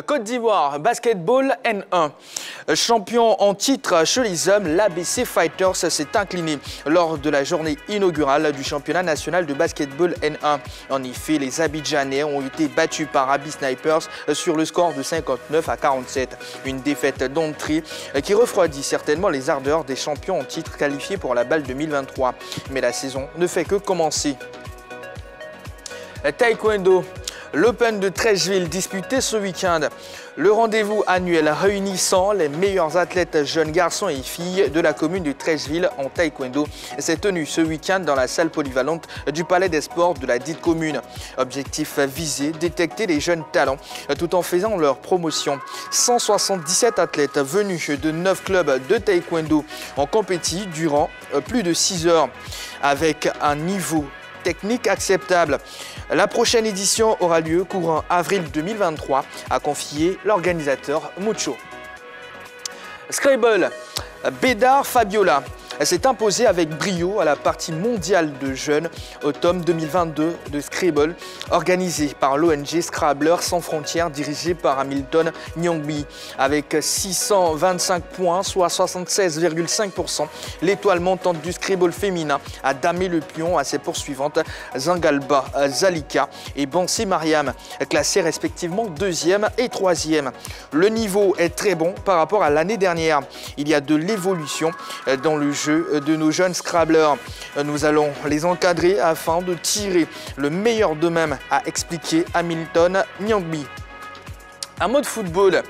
Côte d'Ivoire, basketball N1. Champion en titre chez les hommes, l'ABC Fighters s'est incliné lors de la journée inaugurale du championnat national de basketball N1. En effet, les Abidjanais ont été battus par Abi Snipers sur le score de 59-47. Une défaite d'entrée qui refroidit certainement les ardeurs des champions en titre qualifiés pour la BAL 2023. Mais la saison ne fait que commencer. Taekwondo. L'Open de Treichville disputé ce week-end. Le rendez-vous annuel réunissant les meilleurs athlètes jeunes garçons et filles de la commune de Treichville en taekwondo s'est tenu ce week-end dans la salle polyvalente du Palais des Sports de la dite commune. Objectif visé, détecter les jeunes talents tout en faisant leur promotion. 177 athlètes venus de 9 clubs de taekwondo ont compétit durant plus de 6 heures avec un niveau technique acceptable. La prochaine édition aura lieu courant avril 2023, a confié l'organisateur Mucho. Scrabble, Bédard Fabiola s'est imposé avec brio à la partie mondiale de jeunes automne 2022 de Scrabble, organisée par l'ONG Scrabblers sans frontières dirigée par Hamilton Nyongbi. Avec 625 points, soit 76,5%, l'étoile montante du Scrabble féminin a damé le pion à ses poursuivantes Zangalba Zalika et Bansé Mariam, classées respectivement 2e et 3e. Le niveau est très bon par rapport à l'année dernière. Il y a de l'évolution dans le jeu de nos jeunes Scrabblers. Nous allons les encadrer afin de tirer le meilleur d'eux-mêmes, a expliqué Hamilton Nyongbi. Un mot de football,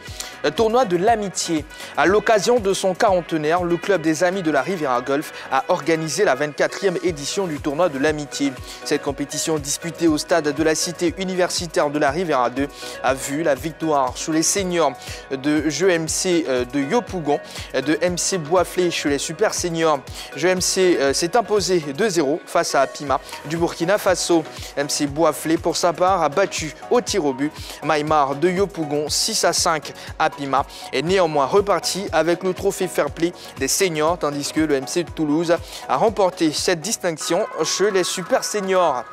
tournoi de l'amitié. À l'occasion de son quarantenaire, le club des Amis de la Riviera Golf a organisé la 24e édition du tournoi de l'amitié. Cette compétition disputée au stade de la cité universitaire de la Riviera 2 a vu la victoire sous les seniors de GEMC de Yopougon, de MC Boisflé chez les super seniors. GEMC s'est imposé 2-0 face à Apima du Burkina Faso. MC Boisflé pour sa part a battu au tir au but Maïmar de Yopougon 6-5. Apima est néanmoins reparti avec le trophée Fair Play des seniors, tandis que le MC de Toulouse a remporté cette distinction chez les super seniors.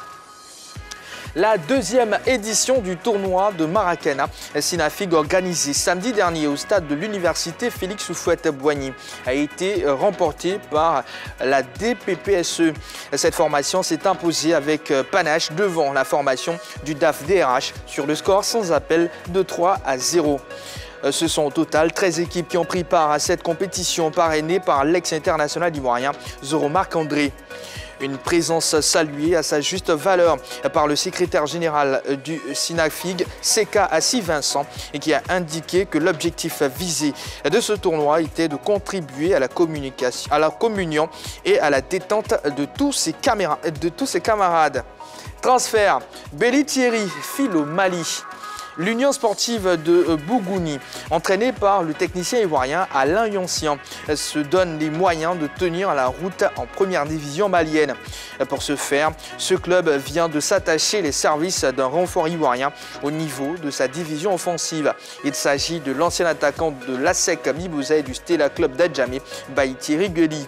La deuxième édition du tournoi de Maracana, Sinafig, organisé samedi dernier au stade de l'université Félix Houphouët-Boigny, a été remportée par la DPPSE. Cette formation s'est imposée avec panache devant la formation du DAF-DRH sur le score sans appel de 3-0. Ce sont au total 13 équipes qui ont pris part à cette compétition parrainée par l'ex-international ivoirien Zoro Marc-André. Une présence saluée à sa juste valeur par le secrétaire général du SINAFIG, Seka Assi Vincent, et qui a indiqué que l'objectif visé de ce tournoi était de contribuer à la communication, à la communion et à la détente de tous ses camarades. Transfert, Belly Thierry file au Mali. L'Union sportive de Bougouni, entraînée par le technicien ivoirien Alain Yoncian, se donne les moyens de tenir la route en première division malienne. Pour ce faire, ce club vient de s'attacher les services d'un renfort ivoirien au niveau de sa division offensive. Il s'agit de l'ancien attaquant de l'ASEC Mibouza et du Stella Club d'Adjamé, Thierry Gueli.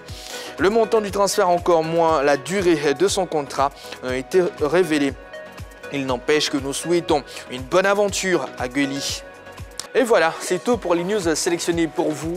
Le montant du transfert, encore moins la durée de son contrat, ont été révélés. Il n'empêche que nous souhaitons une bonne aventure à Gueli. Et voilà, c'est tout pour les news sélectionnées pour vous.